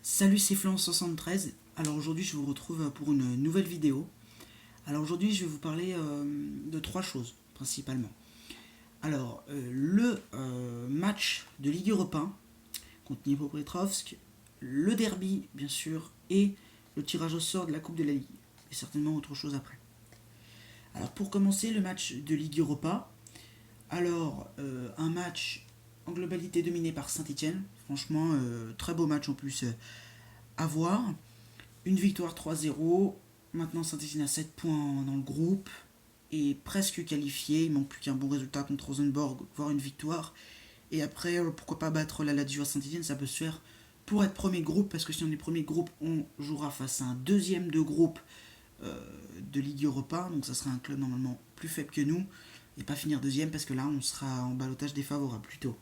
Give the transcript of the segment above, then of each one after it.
Salut, c'est Flan73. Alors aujourd'hui, je vous retrouve pour une nouvelle vidéo. Alors aujourd'hui, je vais vous parler de trois choses principalement. Alors, le match de Ligue Europa contre Dnipropetrovsk, le derby bien sûr, et le tirage au sort de la Coupe de la Ligue. Et certainement autre chose après. Alors pour commencer, le match de Ligue Europa. Alors, un match en globalité dominé par Saint-Etienne. Franchement, très beau match en plus à voir. Une victoire 3-0. Maintenant, Saint-Etienne a 7 points dans le groupe. Et presque qualifié. Il manque plus qu'un bon résultat contre Rosenborg, voire une victoire. Et après, pourquoi pas battre la Lazio à Saint-Etienne, ça peut se faire pour être premier groupe. Parce que si on est premier groupe, on jouera face à un deuxième de groupe de Ligue Europa. Donc ça sera un club normalement plus faible que nous. Et pas finir deuxième parce que là, on sera en ballottage défavorable plutôt.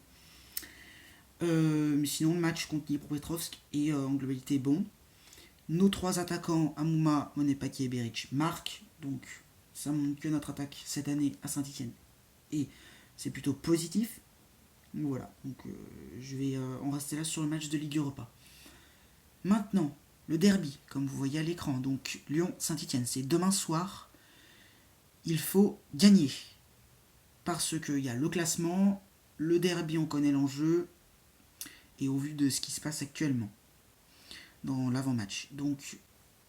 Mais sinon, le match contre Dnipropetrovsk est en globalité bon. Nos trois attaquants, Amouma, Monepaki et Beric, marquent. Donc ça montre que notre attaque cette année à Saint-Etienne. Et c'est plutôt positif. Donc voilà, donc, je vais en rester là sur le match de Ligue Europa. Maintenant, le derby, comme vous voyez à l'écran. Donc Lyon-Saint-Etienne, c'est demain soir. Il faut gagner. Parce qu'il y a le classement, le derby, on connaît l'enjeu. Et au vu de ce qui se passe actuellement dans l'avant-match. Donc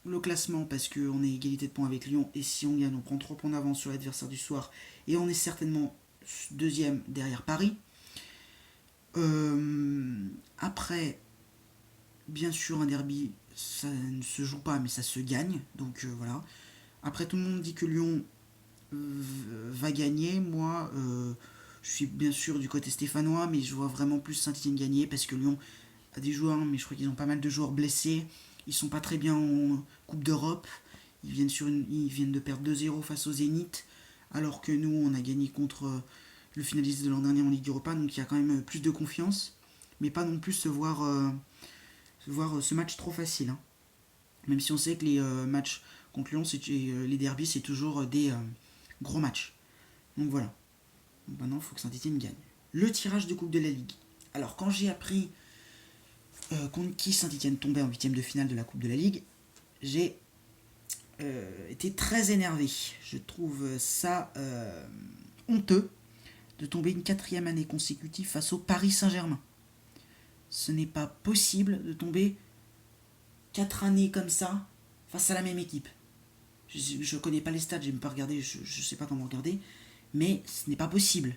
le classement parce qu'on est égalité de points avec Lyon et si on gagne on prend 3 points d'avance sur l'adversaire du soir et on est certainement deuxième derrière Paris. Après, bien sûr un derby ça ne se joue pas mais ça se gagne donc voilà. Après tout le monde dit que Lyon va gagner, moi je suis bien sûr du côté stéphanois mais je vois vraiment plus Saint-Etienne gagner parce que Lyon a des joueurs mais je crois qu'ils ont pas mal de joueurs blessés. Ils sont pas très bien en Coupe d'Europe. Ils viennent de perdre 2-0 face au Zénith. Alors que nous, on a gagné contre le finaliste de l'an dernier en Ligue Europa. Donc il y a quand même plus de confiance. Mais pas non plus se voir ce match trop facile. Hein. Même si on sait que les matchs contre Lyon, les derbys, c'est toujours des gros matchs. Donc voilà. Donc maintenant, il faut que Saint-Etienne gagne. Le tirage de Coupe de la Ligue. Alors quand j'ai appris contre qui Saint-Etienne tombait en huitième de finale de la Coupe de la Ligue, j'ai été très énervé. Je trouve ça honteux de tomber une quatrième année consécutive face au Paris Saint-Germain. Ce n'est pas possible de tomber 4 années comme ça face à la même équipe. Je connais pas les stats, j'ai même pas regardé, je sais pas comment regarder, mais ce n'est pas possible.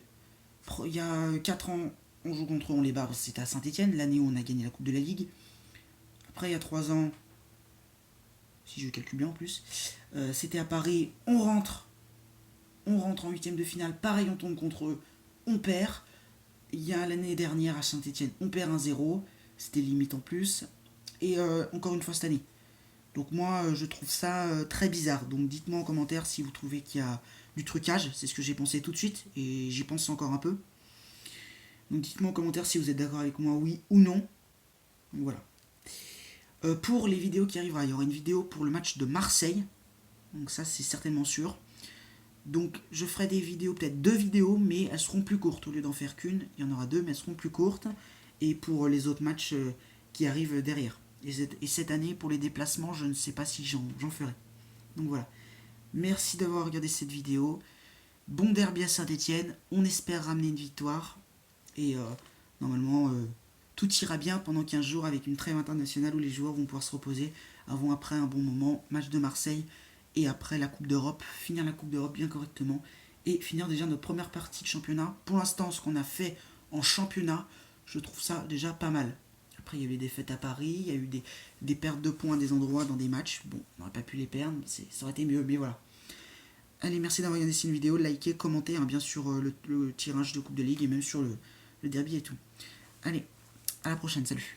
Il y a 4 ans, on joue contre eux, on les barre, c'était à Saint-Etienne, l'année où on a gagné la Coupe de la Ligue. Après, il y a 3 ans, si je calcule bien en plus, c'était à Paris, on rentre en huitième de finale, pareil, on tombe contre eux, on perd. Il y a l'année dernière à Saint-Etienne, on perd 1-0, c'était limite en plus. Et encore une fois cette année. Donc moi, je trouve ça très bizarre. Donc dites-moi en commentaire si vous trouvez qu'il y a du trucage, c'est ce que j'ai pensé tout de suite, et j'y pense encore un peu. Donc dites-moi en commentaire si vous êtes d'accord avec moi, oui ou non. Donc voilà. Pour les vidéos qui arriveront, il y aura une vidéo pour le match de Marseille. Donc ça, c'est certainement sûr. Donc je ferai des vidéos, peut-être 2 vidéos, mais elles seront plus courtes. Au lieu d'en faire qu'une, il y en aura 2, mais elles seront plus courtes. Et pour les autres matchs qui arrivent derrière. Et cette année, pour les déplacements, je ne sais pas si j'en ferai. Donc voilà. Merci d'avoir regardé cette vidéo. Bon derby à Saint-Etienne. On espère ramener une victoire. Et normalement, tout ira bien pendant 15 jours avec une trêve internationale où les joueurs vont pouvoir se reposer avant après un bon moment. Match de Marseille. Et après la Coupe d'Europe, finir la Coupe d'Europe bien correctement et finir déjà notre première partie de championnat. Pour l'instant, ce qu'on a fait en championnat, je trouve ça déjà pas mal. Après, il y a eu des défaites à Paris, il y a eu des pertes de points à des endroits dans des matchs. Bon, on n'aurait pas pu les perdre, ça aurait été mieux, mais voilà. Allez, merci d'avoir regardé cette vidéo, likez, commentez, hein, bien sûr le tirage de Coupe de Ligue et même sur le derby et tout. Allez, à la prochaine, salut.